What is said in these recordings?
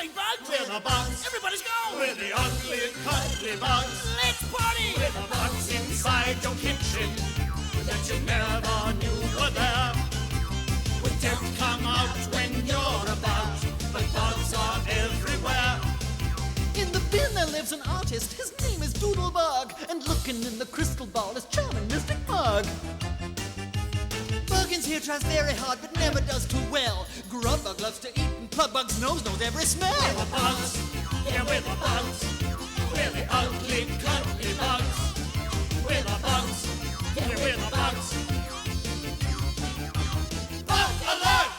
big bugs. We're the bugs. Everybody's go. We're the ugly, cuddly bugs. Let's party. We're the bugs inside your kitchen that you never knew were there. We don't come out when you're a bug, but bugs are everywhere. In the bin there lives an artist, his name is Doodlebug, and looking in the crystal ball is charming Mystic Mug. Buggins here tries very hard but never does too well. Grubbug loves to eat and Plugbug's nose knows every smell. We're the bugs, yeah we're the bugs. We're the ugly, cuddly bugs. We're the bugs, yeah we're the bugs. Bug alert!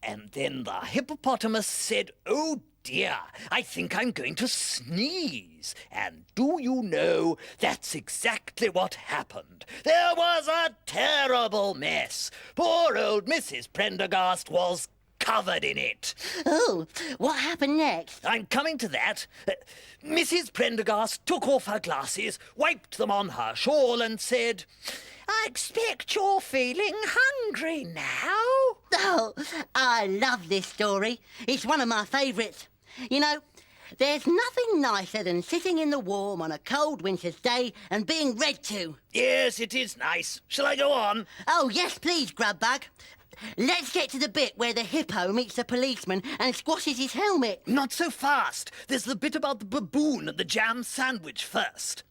And then the hippopotamus said, "Oh dear, I think I'm going to sneeze." And do you know, that's exactly what happened. There was a terrible mess. Poor old Mrs. Prendergast was covered in it. Oh, what happened next? I'm coming to that. Mrs. Prendergast took off her glasses, wiped them on her shawl and said, "I expect you're feeling hungry now." Oh, I love this story. It's one of my favourites. You know, there's nothing nicer than sitting in the warm on a cold winter's day and being read to. Yes, it is nice. Shall I go on? Oh, yes, please, Grubbug. Let's get to the bit where the hippo meets the policeman and squashes his helmet. Not so fast. There's the bit about the baboon and the jam sandwich first.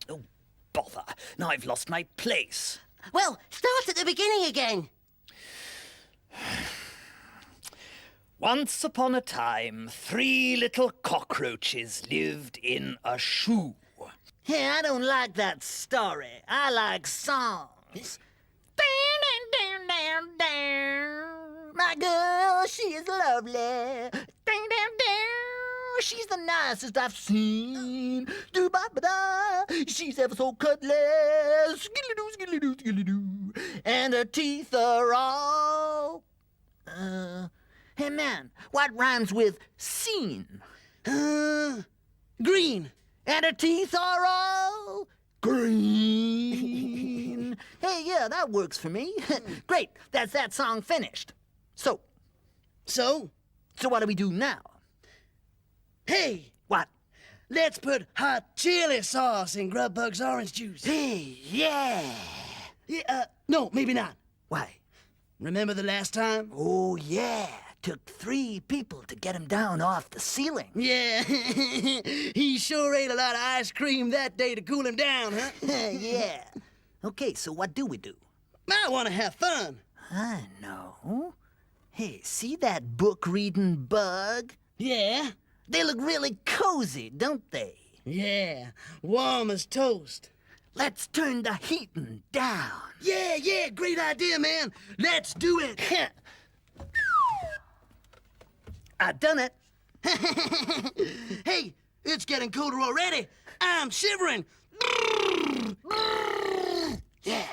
Oh, bother. Now I've lost my place. Well, start at the beginning again. Once upon a time, 3 little cockroaches lived in a shoe. Hey, I don't like that story. I like songs. My girl, she is lovely. She's the nicest I've seen. Do-ba-ba-da. She's ever so cuddly. Skidly-doo, skidly-doo, skidly-doo. And her teeth are all... Hey, man, what rhymes with seen? Green. And her teeth are all... green. Hey, yeah, that works for me. Great, that's that song finished. So what do we do now? Hey, What? let's put hot chili sauce in Grubbug's orange juice. Hey, yeah. Yeah, no, maybe not. Why? Remember the last time? Oh, yeah. Took 3 people to get him down off the ceiling. Yeah, he sure ate a lot of ice cream that day to cool him down, huh? Yeah. Okay, so what do we do? I want to have fun. I know. Hey, see that book-reading bug? Yeah, They look really cozy, don't they? yeah, warm as toast. Let's turn the heating down. Yeah, great idea, man. Let's do it. I done it. Hey, it's getting colder already. I'm shivering. Yeah.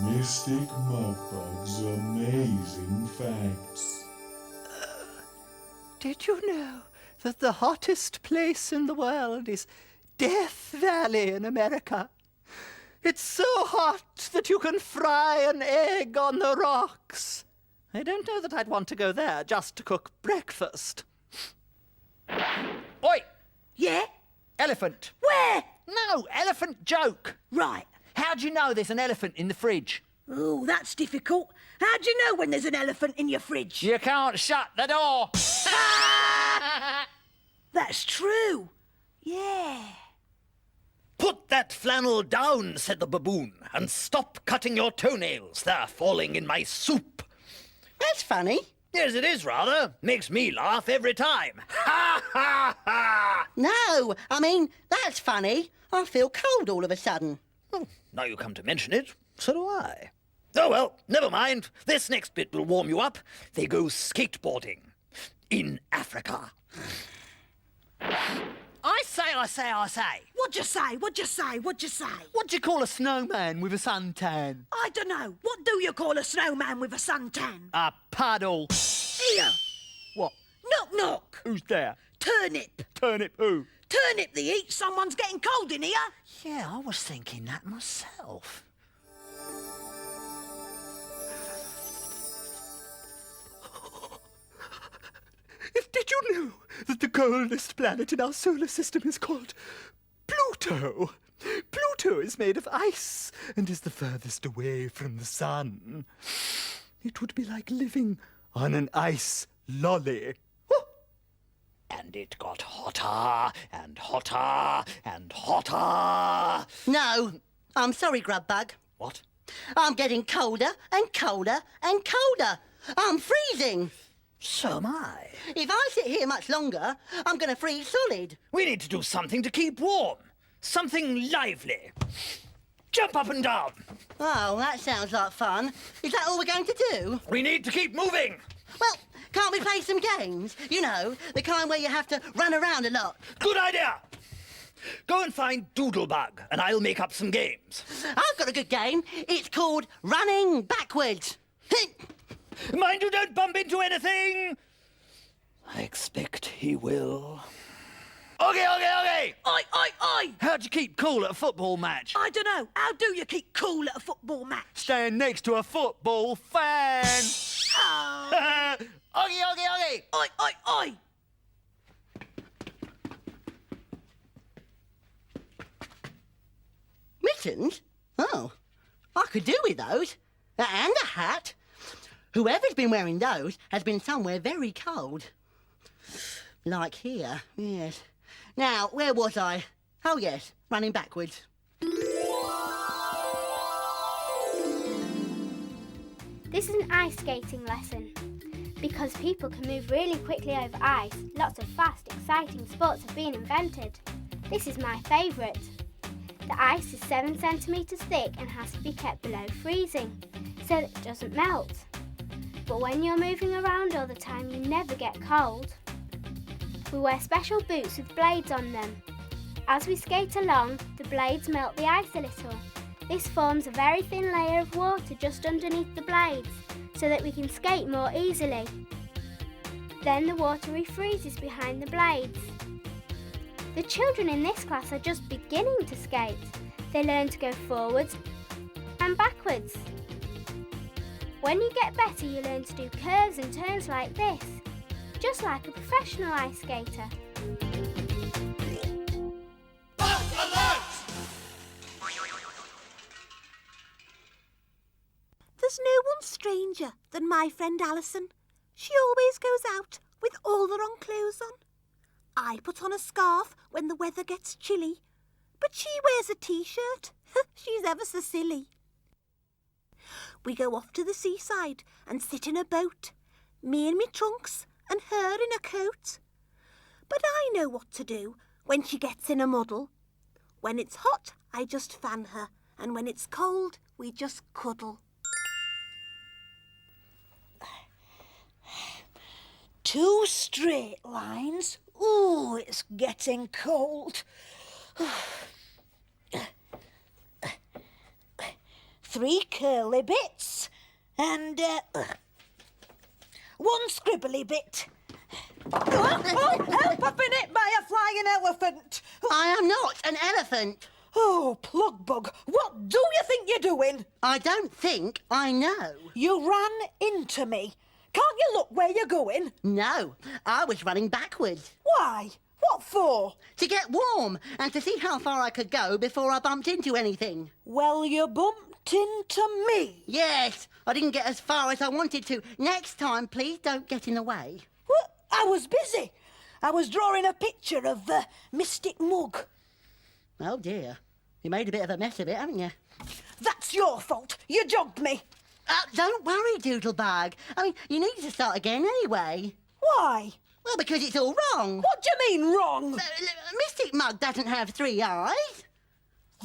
Mystic Mudbug's amazing facts. Did you know that the hottest place in the world is Death Valley in America? It's so hot that you can fry an egg on the rocks. I don't know that I'd want to go there just to cook breakfast. Oi! Yeah? Elephant. Where? No, elephant joke. Right. How do you know there's an elephant in the fridge? Oh, that's difficult. How do you know when there's an elephant in your fridge? You can't shut the door. That's true. Yeah. Put that flannel down, said the baboon, and stop cutting your toenails. They're falling in my soup. That's funny. Yes, it is rather. Makes me laugh every time. Ha, ha, ha! No, I mean, that's funny. I feel cold all of a sudden. Oh, now you come to mention it, so do I. Oh, well, never mind. This next bit will warm you up. They go skateboarding in Africa. I say. What'd you say? What'd you say? What do you call a snowman with a suntan? I don't know. What do you call a snowman with a suntan? A puddle. Here. What? Knock, knock. Who's there? Turnip. Turnip who? Turnip the eat. Someone's getting cold in here. Yeah, I was thinking that myself. coldest planet in our solar system is called Pluto. Pluto is made of ice and is the furthest away from the sun. It would be like living on an ice lolly. And it got hotter and hotter and hotter. No, I'm sorry, Grubbug. What? I'm getting colder and colder and colder. I'm freezing. So am I. If I sit here much longer, I'm going to freeze solid. We need to do something to keep warm. Something lively. Jump up and down. Oh, that sounds like fun. Is that all we're going to do? We need to keep moving. Well, can't we play some games? You know, the kind where you have to run around a lot. Good idea. Go and find Doodlebug, and I'll make up some games. I've got a good game. It's called Running Backwards. Mind you don't bump into anything. I expect he will. Okay. Oi, oi, oi! How'd you keep cool at a football match? I don't know. How do you keep cool at a football match? Stand next to a football fan. Oh. Okay. Oi, oi, oi! Mittens? Oh, I could do with those. And a hat. Whoever's been wearing those has been somewhere very cold. Like here, yes. Now, where was I? Oh, yes, running backwards. This is an ice skating lesson. Because people can move really quickly over ice, lots of fast, exciting sports have been invented. This is my favourite. The ice is 7 centimetres thick and has to be kept below freezing, so that it doesn't melt. But when you're moving around all the time, you never get cold. We wear special boots with blades on them. As we skate along, the blades melt the ice a little. This forms a very thin layer of water just underneath the blades, so that we can skate more easily. Then the water refreezes behind the blades. The children in this class are just beginning to skate. They learn to go forwards and backwards. When you get better, you learn to do curves and turns like this, just like a professional ice skater. There's no one stranger than my friend Alison. She always goes out with all the wrong clothes on. I put on a scarf when the weather gets chilly, but she wears a t-shirt. She's ever so silly. We go off to the seaside and sit in a boat, me in me trunks and her in a coat. But I know what to do when she gets in a muddle. When it's hot, I just fan her, and when it's cold, we just cuddle. 2 straight lines. Ooh, it's getting cold. 3 curly bits and 1 scribbly bit. Oh, help! I've been hit by a flying elephant. I am not an elephant. Oh, Plugbug, what do you think you're doing? I don't think I know. You ran into me. Can't you look where you're going? No, I was running backwards. Why? What for? To get warm and to see how far I could go before I bumped into anything. Well, you bumped into me. Yes, I didn't get as far as I wanted to. Next time, please don't get in the way. What? I was busy. I was drawing a picture of the Mystic Mug. Oh dear, you made a bit of a mess of it, haven't you? That's your fault. You jogged me. Don't worry, Doodlebug. I mean, you need to start again anyway. Why? Well, because it's all wrong. What do you mean wrong? Mystic Mug doesn't have 3 eyes.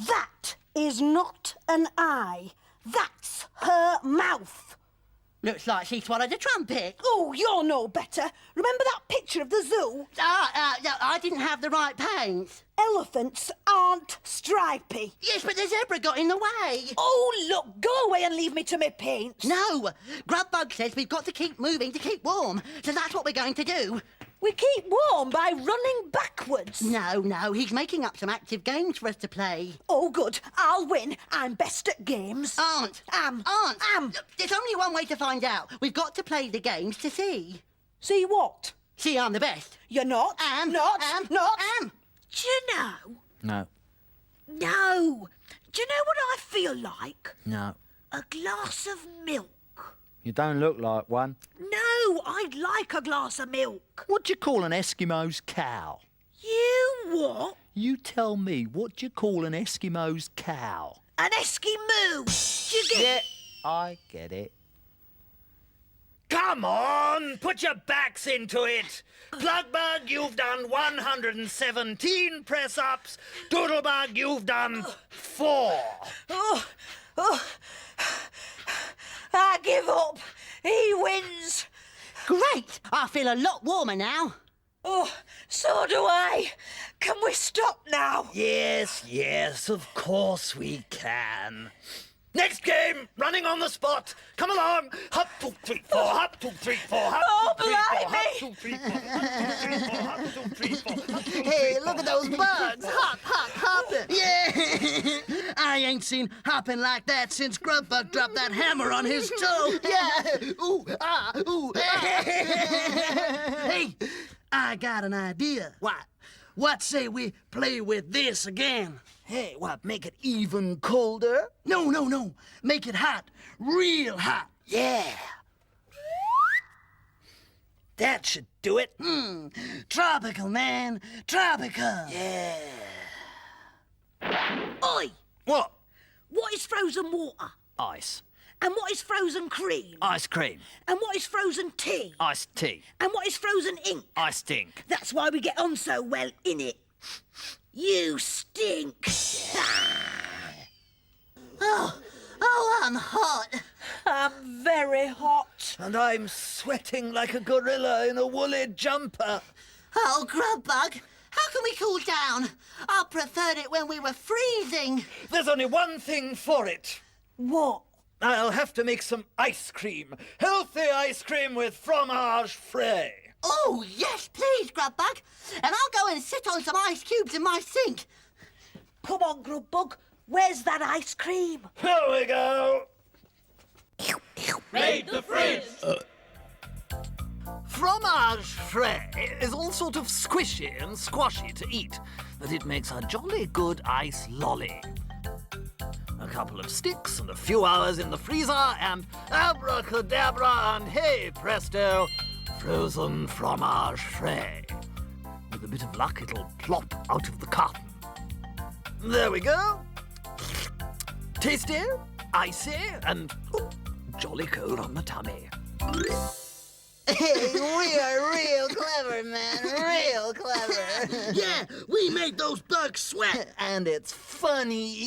That is not an eye. That's her mouth. Looks like she swallowed a trumpet. Oh, you're no better. Remember that picture of the zoo? I didn't have the right paint. Elephants aren't stripy. Yes, but the zebra got in the way. Oh, look, go away and leave me to my paint. No, Grubbug says we've got to keep moving to keep warm, so that's what we're going to do. We keep warm by running backwards. No, he's making up some active games for us to play. Oh, good. I'll win. I'm best at games. Aunt. Am. Look, there's only one way to find out. We've got to play the games to see. See what? See, I'm the best. You're not. Am. Not. Am. Not. Am. Do you know? No, No. Do you know what I feel like? no. A glass of milk. You don't look like one. No, I'd like a glass of milk. What do you call an Eskimo's cow? You what? You tell me, what do you call an Eskimo's cow? An Eskimo. Do you get Yeah, I get it. Come on, put your backs into it. Plugbug, you've done 117 press-ups. Doodlebug, you've done 4. Oh. I give up. He wins. Great. I feel a lot warmer now. Oh, so do I. Can we stop now? Yes, yes, of course we can. Next game, running on the spot. Come along. Hop, 2, 3, 4. Hop, 2, 3, 4. Hop, Oh, 2, 3, 4. Hop, blimey. 2, 3, 4. Hop, 2, 3, 4. Hop, 2, 3, 4. Hey, look at those bugs. Hop, hop, hopping. Yeah, I ain't seen hopping like that since Grubbuck dropped that hammer on his toe. Yeah. Ooh, ah, ooh, ah. Hey, I got an idea. What say we play with this again? Hey, what, make it even colder? No. Make it hot. Real hot. Yeah. That should do it. Tropical, man. Tropical. Yeah. Oi! What? What is frozen water? Ice. And what is frozen cream? Ice cream. And what is frozen tea? Iced tea. And what is frozen ink? I stink. That's why we get on so well, innit? You stink. Oh, I'm hot. I'm very hot. And I'm sweating like a gorilla in a woolly jumper. Oh, Grubbug, how can we cool down? I preferred it when we were freezing. There's only one thing for it. What? I'll have to make some ice cream. Healthy ice cream with fromage frais. Oh, yes, please, Grubbug. And I'll go and sit on some ice cubes in my sink. Come on, Grubbug. Where's that ice cream? Here we go. Raid the fridge! Fromage frais is all sort of squishy and squashy to eat, but it makes a jolly good ice lolly. A couple of sticks and a few hours in the freezer, and abracadabra, and hey presto, frozen fromage frais. With a bit of luck, it'll plop out of the carton. There we go. Tasty, icy, and jolly cold on the tummy. Hey, we are real clever, man. Real clever. Yeah, we made those bugs sweat. And it's funny.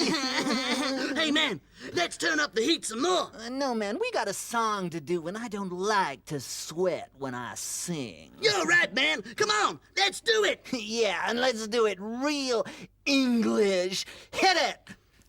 Hey, man, let's turn up the heat some more. No, man, we got a song to do, and I don't like to sweat when I sing. You're right, man. Come on, let's do it. Yeah, and let's do it real English. Hit it!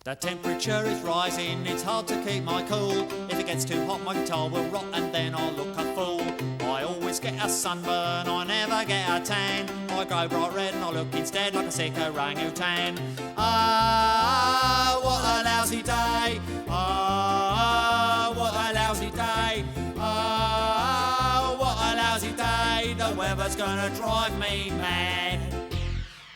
The temperature is rising, it's hard to keep my cool. If it gets too hot, my guitar will rot and then I'll look a fool. I always get a sunburn, I never get a tan. I go bright red and I look instead like a sick orangutan. Ah, what a lousy day. Ah, what a lousy day. Ah, what a lousy day. The weather's gonna drive me mad.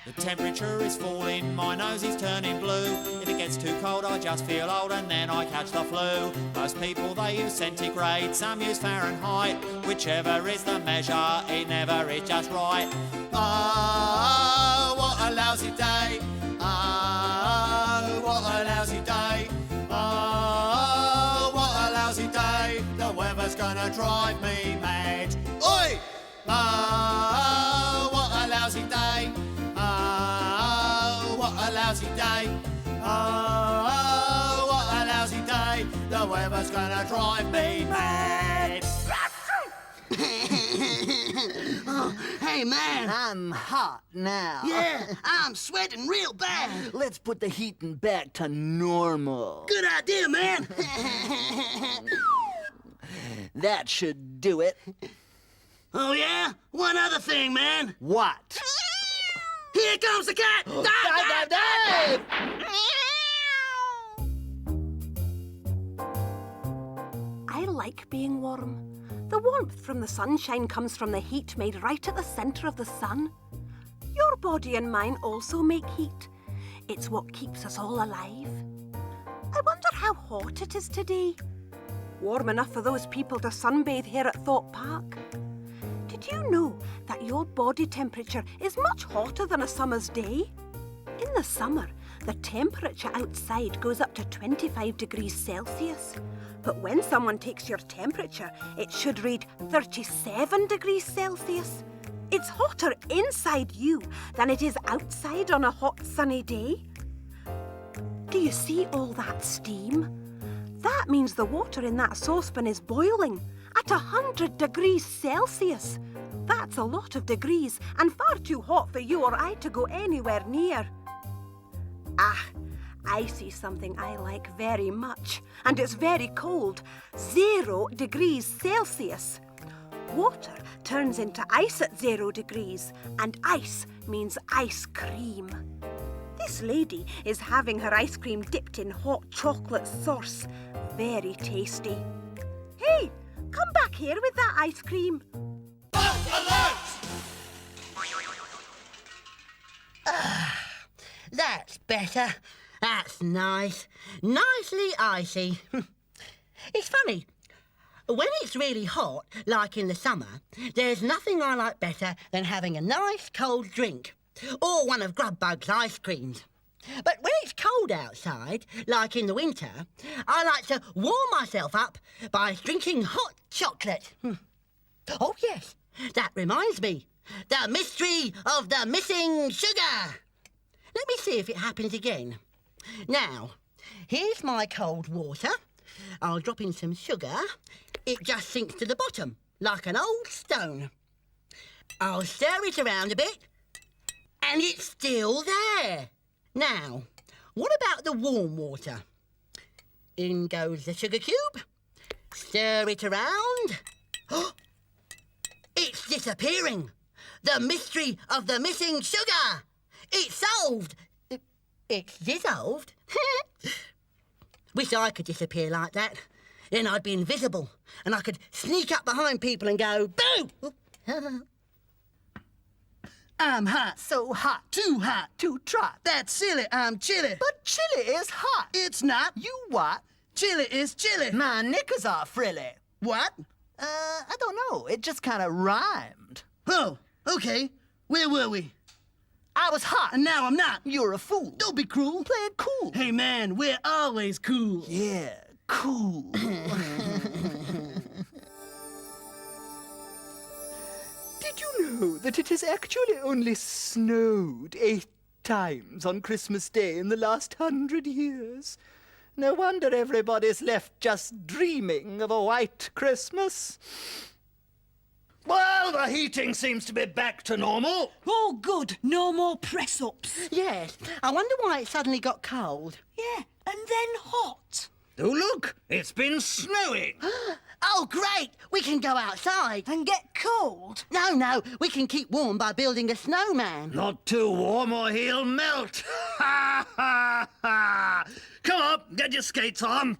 The temperature is falling, my nose is turning blue. If it gets too cold, I just feel old and then I catch the flu. Most people, they use centigrade, some use Fahrenheit. Whichever is the measure, it never is just right. Ah, what a lousy day. Ah, what a lousy day. Ah, what a lousy day. The weather's gonna drive me mad. Oi! Ah, what a lousy day. Oh, what a lousy day. Oh, what a lousy day. The weather's gonna drive me mad. Oh, hey, man. I'm hot now. Yeah, I'm sweating real bad. Let's put the heating back to normal. Good idea, man. That should do it. Oh, yeah? One other thing, man. What? Here comes the cat! Dive, dive, dive! I like being warm. The warmth from the sunshine comes from the heat made right at the centre of the sun. Your body and mine also make heat. It's what keeps us all alive. I wonder how hot it is today. Warm enough for those people to sunbathe here at Thorpe Park. Did you know that your body temperature is much hotter than a summer's day? In the summer, the temperature outside goes up to 25 degrees Celsius. But when someone takes your temperature, it should read 37 degrees Celsius. It's hotter inside you than it is outside on a hot sunny day. Do you see all that steam? That means the water in that saucepan is boiling at 100 degrees Celsius. That's a lot of degrees and far too hot for you or I to go anywhere near. Ah, I see something I like very much, and it's very cold. 0 degrees Celsius. Water turns into ice at 0 degrees, and ice means ice cream. This lady is having her ice cream dipped in hot chocolate sauce. Very tasty. Hey, come back here with that ice cream. That's better. That's nice. Nicely icy. It's funny. When it's really hot, like in the summer, there's nothing I like better than having a nice cold drink. Or one of Grubbug's ice creams. But when it's cold outside, like in the winter, I like to warm myself up by drinking hot chocolate. Oh, yes, that reminds me. The mystery of the missing sugar. Let me see if it happens again. Now, here's my cold water. I'll drop in some sugar. It just sinks to the bottom, like an old stone. I'll stir it around a bit, and it's still there. Now, what about the warm water? In goes the sugar cube. Stir it around. It's disappearing. The mystery of the missing sugar. It's solved. It's dissolved. Wish I could disappear like that. Then I'd be invisible, and I could sneak up behind people and go, boo! I'm hot, so hot, too trot. That's silly, I'm chilly. But chili is hot. It's not. You what? Chilly is chilly. My knickers are frilly. What? I don't know. It just kind of rhymed. Oh, okay. Where were we? I was hot. And now I'm not. You're a fool. Don't be cruel. Play it cool. Hey, man, we're always cool. Yeah, cool. Did you know that it has actually only snowed 8 times on Christmas Day in the last 100 years? No wonder everybody's left just dreaming of a white Christmas. Well, the heating seems to be back to normal. Oh, good. No more press-ups. Yes, I wonder why it suddenly got cold. Yeah, and then hot. Oh, look, it's been snowing. Oh, great! We can go outside. And get cold. No, we can keep warm by building a snowman. Not too warm or he'll melt. Ha, ha, ha. Come up, get your skates on.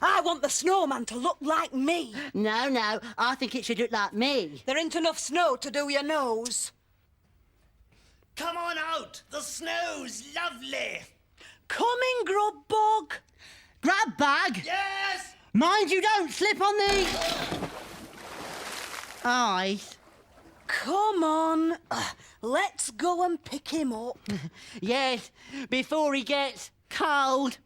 I want the snowman to look like me. No, I think it should look like me. There ain't enough snow to do your nose. Come on out, the snow's lovely. Coming, Grubbug. Grubbug! Yes! Mind you don't slip on the ice. Come on. Let's go and pick him up. Yes, before he gets cold.